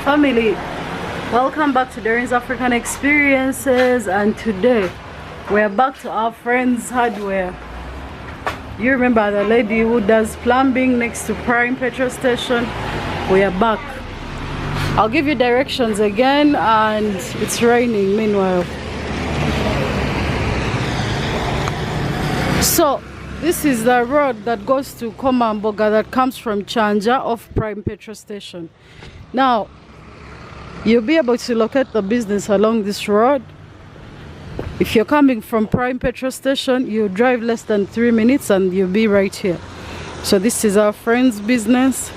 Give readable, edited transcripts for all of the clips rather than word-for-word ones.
Family, welcome back to DOREEN'S African Experiences, and today we're back to our friend's hardware. You remember the lady who does plumbing next to Prime petrol station? We are back. I'll give you directions again, and it's raining meanwhile. So this is the road that goes to Komamboga that comes from Chanja off Prime petrol station. Now you'll be able to locate the business along this road. If you're coming from Prime petrol station, you drive less than 3 minutes and you'll be right here. So this is our friend's business,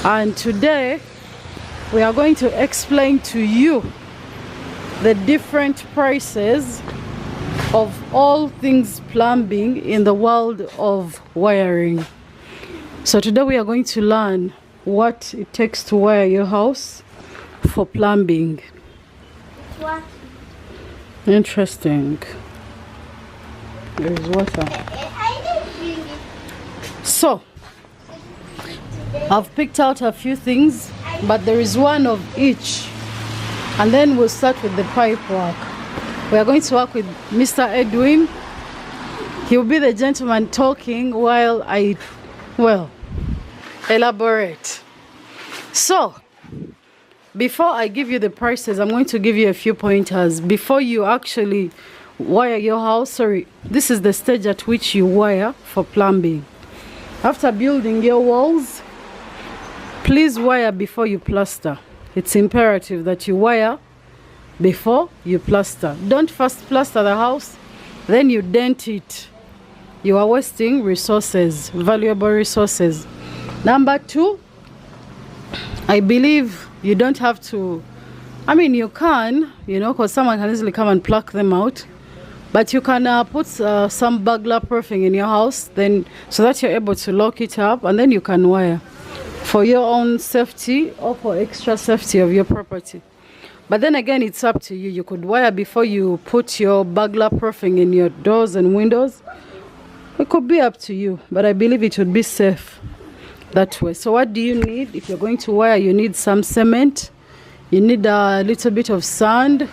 and today we are going to explain to you the different prices of all things plumbing in the world of wiring. So today we are going to learn what it takes to wire your house for plumbing. What? Interesting. There is water. So I've picked out a few things, but there is one of each, and then we'll start with the pipe work. We are going to work with Mr. Edwin. He'll be the gentleman talking while I elaborate. So before I give you the prices, I'm going to give you a few pointers before you actually wire your house. Sorry, this is the stage at which you wire for plumbing. After building your walls, please wire before you plaster. It's imperative that you wire before you plaster. Don't first plaster the house, then you dent it. You are wasting resources, valuable resources. Number two, I believe you don't have to, I mean you can, because someone can easily come and pluck them out, but you can put some burglar proofing in your house, then so that you're able to lock it up, and then you can wire for your own safety or for extra safety of your property. But then again, it's up to you. You could wire before you put your burglar proofing in your doors and windows. It could be up to you, but I believe it would be safe that way. So what do you need? If you're going to wire, you need some cement, you need a little bit of sand,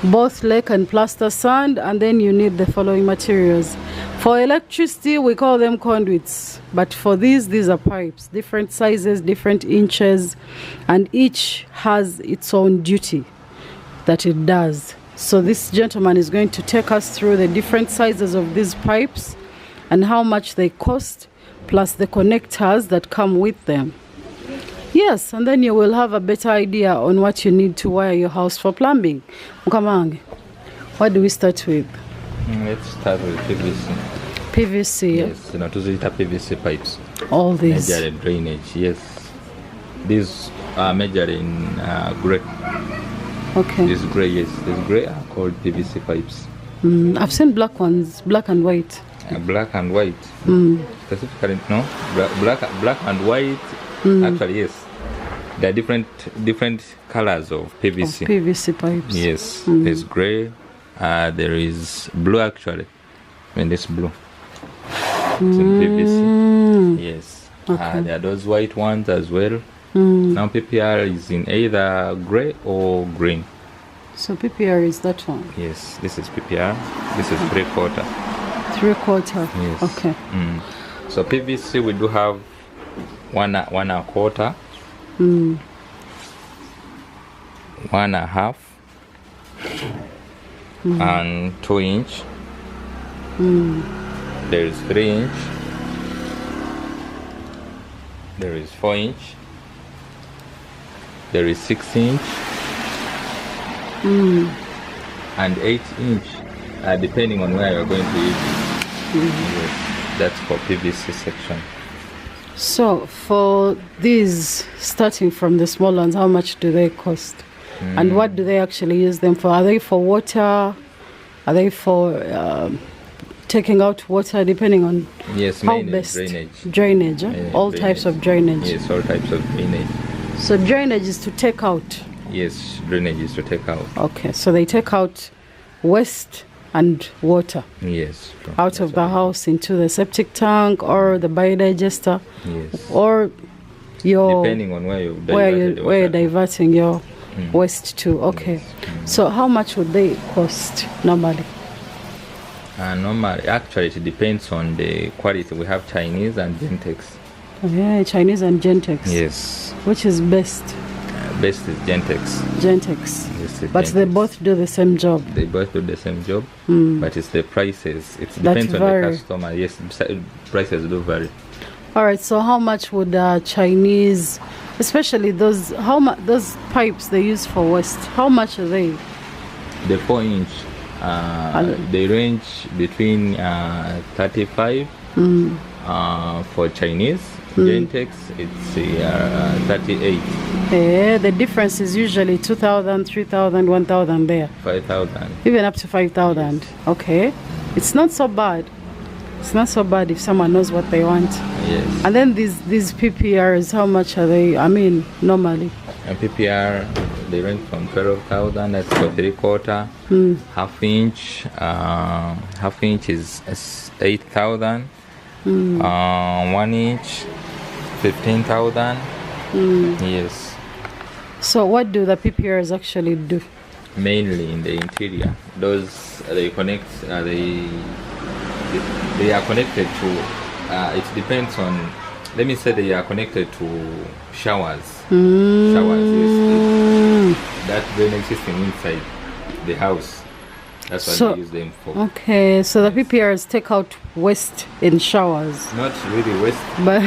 both lake and plaster sand, and then you need the following materials. For electricity, we call them conduits, but for these are pipes, different sizes, different inches, and each has its own duty that it does. So this gentleman is going to take us through the different sizes of these pipes and how much they cost, plus the connectors that come with them. Yes, and then you will have a better idea on what you need to wire your house for plumbing. Mukamange, what do we start with? Let's start with PVC. PVC. Yes, tunazita PVC pipes. All these. Major drainage, yes. These are major in grey. Okay. This grey, yes. This grey are called PVC pipes. I've seen black ones, black and white. Black and white. Specifically, no. Black and white. Actually, yes. There are different colors of PVC. Of PVC pipes. Yes. There's grey. There is blue actually. I mean, this blue. It's in PVC. Yes. Okay. There are those white ones as well. Now PPR is in either grey or green. So PPR is that one? Yes. This is PPR. This is 3/4. 3/4. Yes. Okay. So PVC we do have 1/4, 1.5, and 2 inch. There is 3 inch. There is 4 inch. There is 6 inch. And 8 inch, depending on where you're going to use it. Yes, that's for PVC section. So for these, starting from the small ones, how much do they cost? And what do they actually use them for? Are they for water? Are they for taking out water, depending on how best? Drainage, all drainage. Types of drainage. Yes, all types of drainage. So drainage is to take out. Yes, drainage is to take out. Okay, so they take out waste and water. Yes. Out of the house into the septic tank or the biodigester. Yes. Or your depending on where you're diverting your waste to. Okay. So how much would they cost normally? Normally, actually, it depends on the quality. We have Chinese and Gentex. Yeah, Chinese and Gentex. Yes. Which is best? Best is Gentex. Gentex. Yes, but Gentex. They both do the same job. They both do the same job, but it's the prices. It depends on the customer. Yes, prices do vary. All right. So how much would Chinese, especially those pipes they use for waste? How much are they? The 4-inch. They range between 35 for Chinese. Gentex, it's 38. Yeah, the difference is usually 2,000, 3,000, 1,000 there. 5,000. Even up to 5,000. Yes. Okay. It's not so bad. It's not so bad if someone knows what they want. Yes. And then these PPRs, how much are they? I mean, normally. And PPR, they range from 12,000. That's for 3/4. Half inch. Half inch is 8,000. 1 inch, 15,000. Yes. So what do the PPRs actually do? Mainly in the interior. Those they connect. They are connected to. It depends on. Let me say they are connected to showers. Showers. Yes. That drainage system inside the house. That's what they use them for. Okay, so the PPRs take out waste in showers. Not really waste, but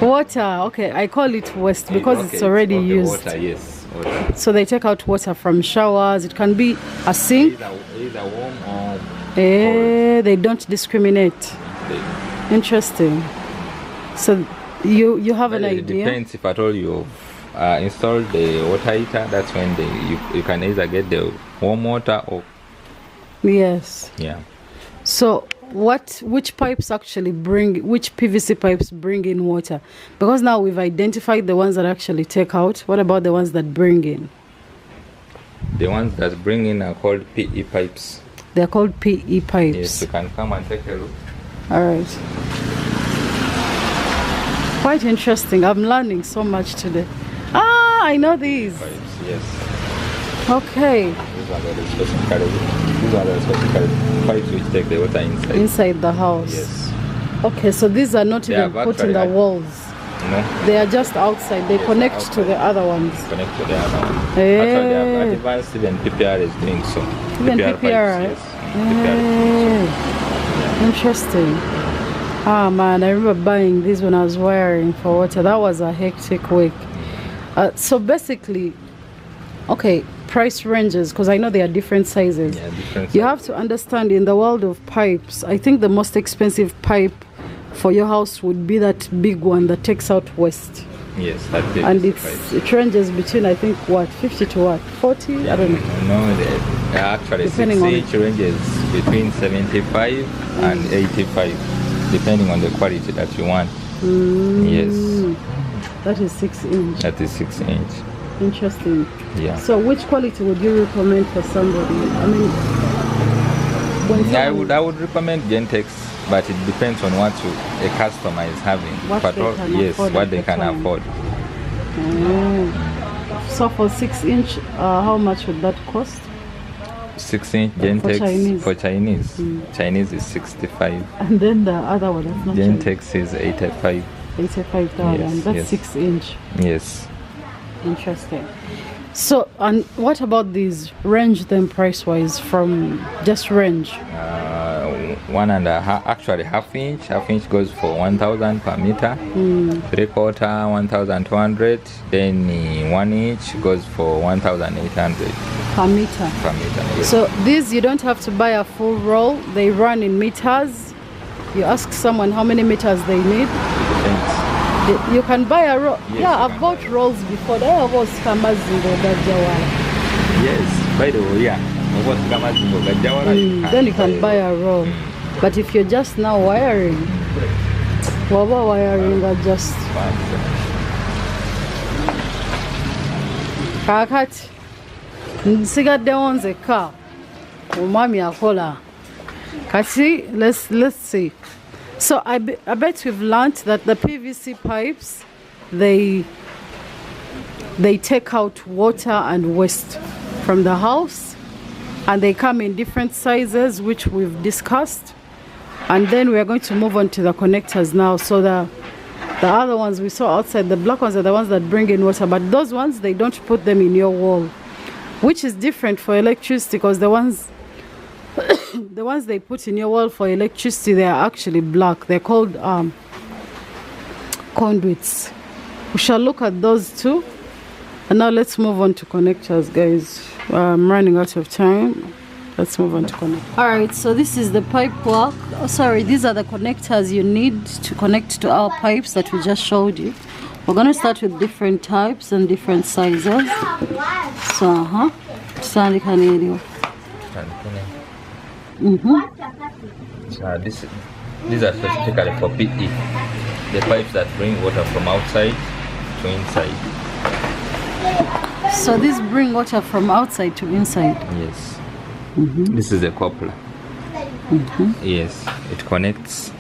water. Okay, I call it waste because it's already used. Water, yes. Water. So they take out water from showers. It can be a sink. Either warm or cold. They don't discriminate. Interesting. So you have an idea? It depends. If at all you install the water heater, that's when you can either get the warm water or. Yes. Yeah. So which PVC pipes bring in water? Because now we've identified the ones that actually take out. What about the ones that bring in? The ones that bring in are called PE pipes. They're called PE pipes. Yes, you can come and take a look. All right. Quite interesting. I'm learning so much today. I know these. Pipes, yes. Okay. These are the specific pipes which take the water inside. Inside the house. Yes. Okay, so these are not even put in the walls. No. They are just outside. They connect to the other ones. Connect to the other ones. Actually, they have advanced, even PPR is doing so. Even PPR, right? Yes. Interesting. Ah man, I remember buying these when I was wiring for water. That was a hectic week. So basically, okay, price ranges, because I know there are different sizes. Yeah, different you have to understand, in the world of pipes, I think the most expensive pipe for your house would be that big one that takes out waste. Yes, that big. And it ranges between, I think, what, 50 to what, 40? Yeah, I don't know. No, actually 6-inch ranges between 75 and 85, depending on the quality that you want. Yes. That is 6-inch. That is 6-inch. Interesting. Yeah. So which quality would you recommend for somebody? I mean, I would recommend Gentex, but it depends on what a customer is having. What they can afford. So for 6-inch, how much would that cost? 6-inch Gentex for Chinese. Chinese is 65. And then the other one, that's not Gentex is 85. 85,000. Yes, that's 6-inch. Yes. Interesting. So, and what about these? Range them price-wise from just range. 1.5, actually half inch goes for 1,000 per meter. 3/4 1,200. Then 1 inch goes for 1,800 per meter. Yes. So these, you don't have to buy a full roll. They run in meters. You ask someone how many meters they need. You can buy a roll. Yes, yeah, I've bought rolls before. They are Yes, by the way, yeah. Then you can buy a roll. But if you're just now wiring, are just kakati nsigadde nzekka omwami akola kati. Let's see. So I bet we've learned that the PVC pipes, they they take out water and waste from the house, and they come in different sizes, which we've discussed. And then we are going to move on to the connectors now. So the other ones we saw outside, the black ones are the ones that bring in water, but those ones, they don't put them in your wall, which is different for electricity, because the ones the ones they put in your wall for electricity, they are actually black. They're called conduits. We shall look at those too. And now let's move on to connectors, guys. I'm running out of time. Let's move on to connect. All right, so this is the pipe work. Oh, sorry, these are the connectors you need to connect to our pipes that we just showed you. We're going to start with different types and different sizes. So, Sandy Canadian. So these are specifically for PE. The pipes that bring water from outside to inside. So these bring water from outside to inside? Yes. This is a coupler. Yes, it connects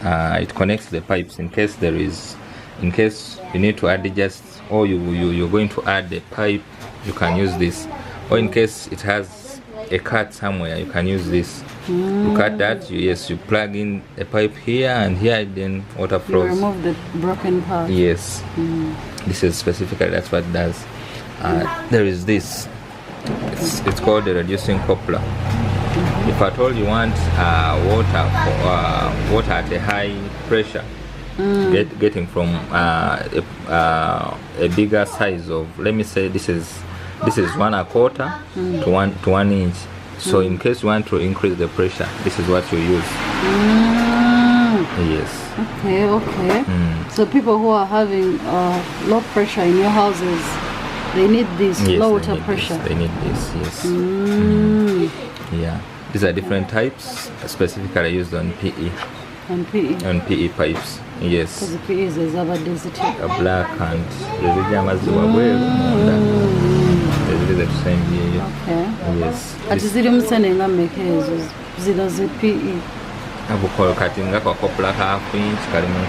the pipes in case you need to add just, or you're going to add the pipe, you can use this. Or in case it has a cut somewhere, you can use this. You cut that, you plug in a pipe here and here, then water flows. You remove the broken part. Yes. This is specifically, that's what it does. There is this. It's called the reducing coupler. If at all you want water at a high pressure, getting from a bigger size of, let me say this is 1/4 to 1 inch. So in case you want to increase the pressure, this is what you use. Yes. Okay. So people who are having low pressure in your houses, they need this low water pressure. They need this. Yes. Yeah. These are different types, specifically used on PE. On PE. On PE pipes. Yes. Because the PE is a black and the same here. Okay. Yes. Ati ziri musenenga mmeka ezo zino ze PE. Abukolo kati nga kwa kopula ka half inch kali mu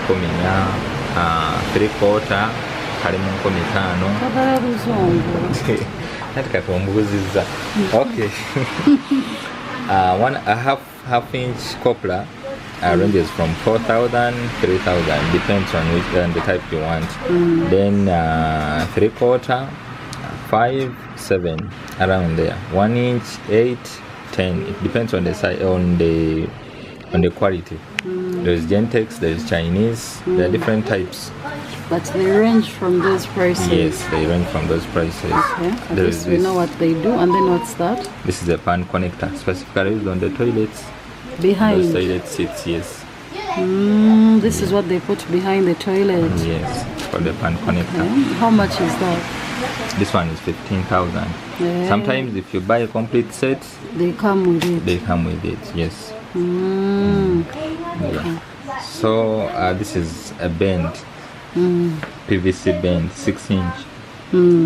3/4 kali mu 5. Kabala luzongo. Kati katombuziza. Okay. A half inch coupler ranges from 4,000, 3,000, depends on the type you want. Then 3/4, 5, 7, around there. 1 inch, 8, 10. It depends on the size, on the quality. There's Gentex, there's Chinese. There are different types. But they range from those prices. Yes, they range from those prices. Okay. At least we know what they do. And then what's that? This is a pan connector, specifically used on the toilets. Behind. Those toilet seats, yes. This is what they put behind the toilet. Yes, for the pan connector. Okay. How much is that? This one is 15,000. Yeah. Sometimes if you buy a complete set, they come with it. They come with it, yes. Yeah. So this is a bend, PVC bend, 6 inch.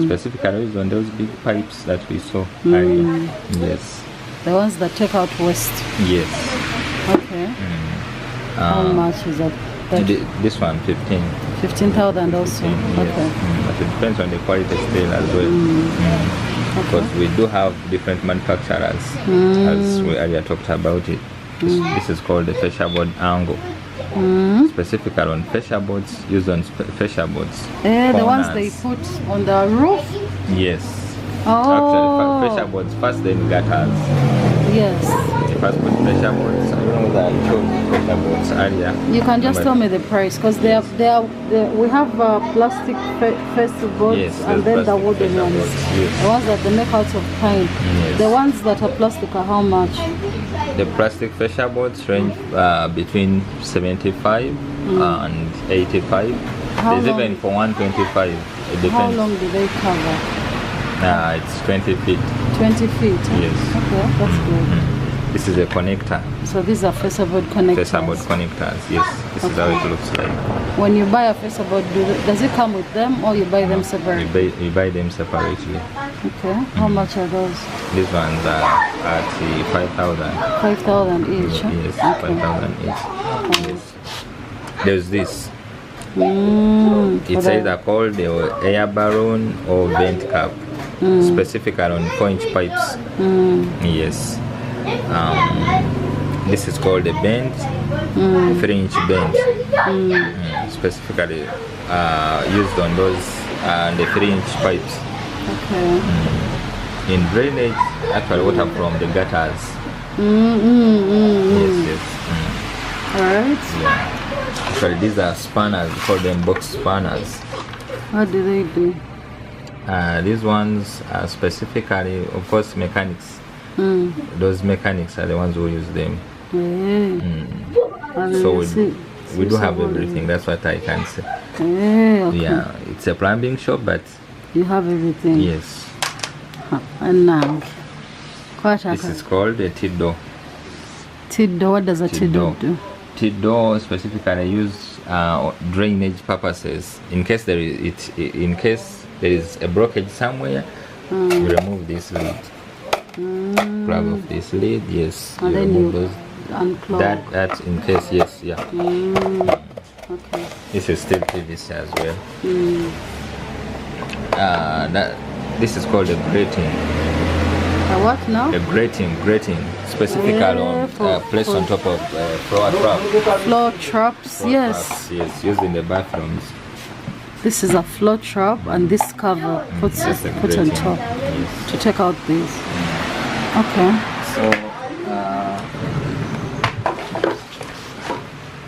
Specifically used on those big pipes that we saw earlier. Yes. The ones that take out waste. Yes. Okay. How much is that? This one, 15,000 also. 15, okay. Yes. But it depends on the quality still as well. Because we do have different manufacturers, as we earlier talked about it. This is called the fascia board angle. Specifically on fascia boards, used on fascia boards. The ones they put on the roof? Yes. Oh. Actually, fascia boards first, then gutters. Yes. The first put fascia boards. I don't know that I showed fascia boards earlier. You can just tell me the price, because we have plastic fascia boards, yes, and then the wooden ones. Yes. The ones that they make out of pine. Yes. The ones that are plastic are how much? The plastic fascia boards range between 75 and 85. There's even for 125. It depends. How long do they cover? It's 20 feet. 20 feet? Yes. Okay, that's good. This is a connector. So these are fascia board connectors? Fascia board connectors, yes. This is how it looks like. When you buy a fascia board, does it come with them, or you buy them separately? You buy them separately. Okay. How much are those? These ones are at 5,000. 5,000 each? Yes, okay. 5,000 each. Yes. There's this. It's either called the air balloon or vent cap, specifically on 4-inch pipes. Yes. This is called a bend, 3-inch bend, specifically used on those the 3-inch pipes. Okay. In drainage, actually water from the gutters. Yes. Alright. Yeah. Actually, these are spanners. We call them box spanners. What do they do? These ones are specifically, of course, mechanics. Those mechanics are the ones who use them. So we do have everything. That's what I can say. Okay. Yeah, it's a plumbing shop, but you have everything. yes. And now, This is called a T-door. T-door. What does a T-door do? T-door specifically used drainage purposes. In case there is a blockage somewhere, you remove this lid. Plug off this lid. Yes. And you then remove you those. unclog. That in case. Yes. Yeah. Okay. This is still PVC as well. This is called a grating. A what now? A grating, specifically on placed on top of floor trap. Floor traps. Yes. Yes, used in the bathrooms. This is a floor trap, and this cover put on top to take out these. Okay. So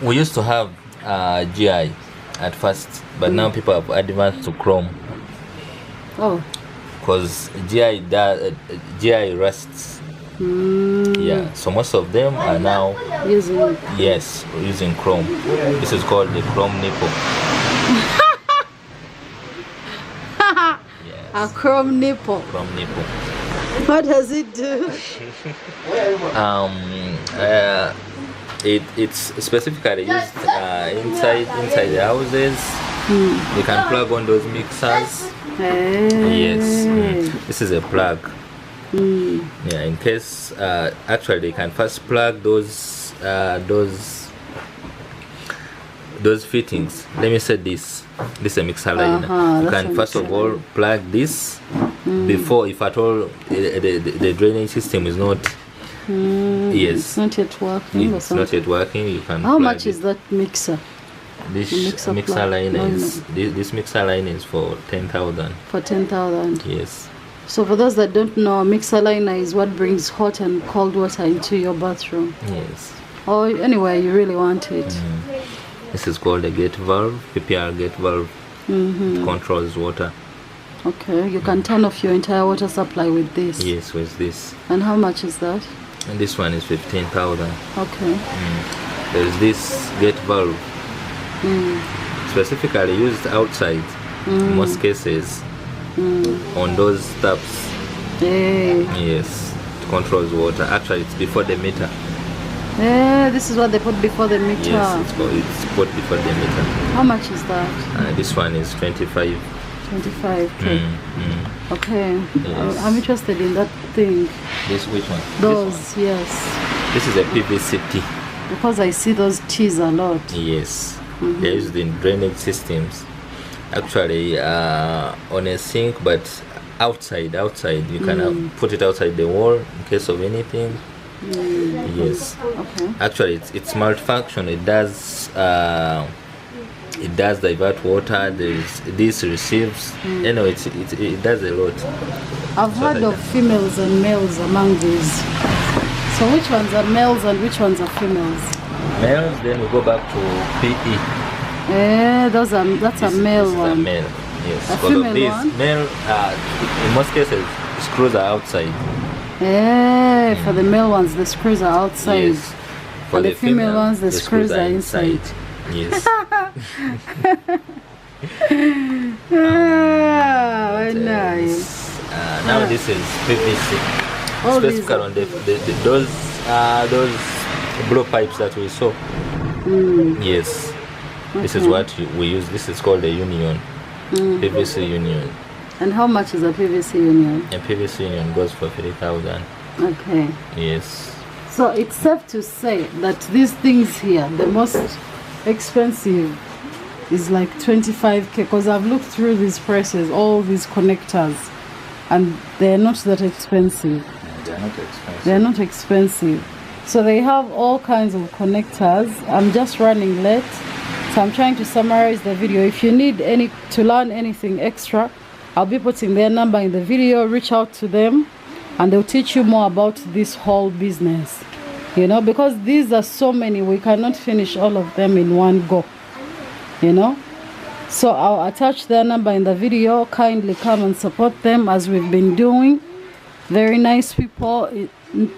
we used to have GI at first, but now people have advanced to chrome. Oh. Because GI rusts. Yeah, so most of them are now using chrome. This is called the chrome nipple. Yes. A chrome nipple. Chrome nipple. What does it do? It's specifically used inside the houses. You can plug on those mixers. Yes. This is a plug. Yeah, in case actually they can first plug those fittings. Let me say this is a mixer liner. You can first of all plug this before, if at all the drainage system is not it's not yet working. It's not yet working. You can. How much is that mixer? This mixer line is this mixer line is for 10,000. For 10,000. Yes. So for those that don't know, a mixer liner is what brings hot and cold water into your bathroom. Yes. Or anywhere you really want it. This is called a gate valve, PPR gate valve. It controls water. Okay, you can turn off your entire water supply with this. Yes, with this. And how much is that? And this one is 15,000. Okay. There's this gate valve. Specifically used outside in most cases on those taps. Yes, it controls water. Actually, it's before the meter. This is what they put before the meter. Yes, it's put before the meter. How much is that? This one is 25. 25K. Okay. Yes. I'm interested in that thing. This which one? Those, this one. yes. This is a PVC T. Because I see those T's a lot. Yes. They're used in drainage systems. Actually, on a sink, but outside. You can put it outside the wall in case of anything. Yes. Okay. Actually, it's multifunction. It does divert water. This receives. Anyway, it does a lot. I've heard of females and males among these. So which ones are males and which ones are females? Males, then we go back to PE. That's a male one. A male, yes. A female one? Male, in most cases, screws are outside. For the male ones, the screws are outside. Yes. For the female ones, the screws are inside. Yes. Nice. Now this is PVC. Specifically on those blow pipes that we saw. Yes. This is what we use. This is called a union. PVC union. And how much is a PVC union? A PVC union goes for 3,000. Okay. Yes. So it's safe to say that these things here, the most expensive is like 25k, because I've looked through these prices, all these connectors, and they're not that expensive. They're not expensive. They're not expensive. So they have all kinds of connectors. I'm just running late, so I'm trying to summarize the video. If you need to learn anything extra, I'll be putting their number in the video. Reach out to them and they'll teach you more about this whole business, you know, because these are so many, we cannot finish all of them in one go, you know. So I'll attach their number in the video. Kindly come and support them as we've been doing. Very nice people.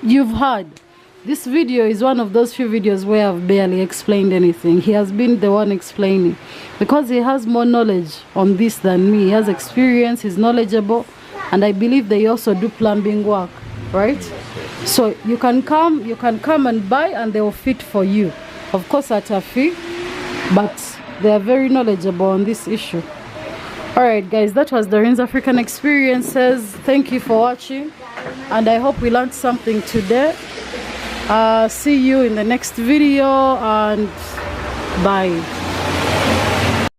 You've heard this video is one of those few videos where I've barely explained anything. He has been the one explaining, because he has more knowledge on this than me. He has experience, he's knowledgeable, and I believe they also do plumbing work, right? So you can come and buy, and they will fit for you, of course at a fee, but they are very knowledgeable on this issue. All right guys, that was Doreen's African Experiences. Thank you for watching, and I hope we learned something today. See you in the next video, and bye.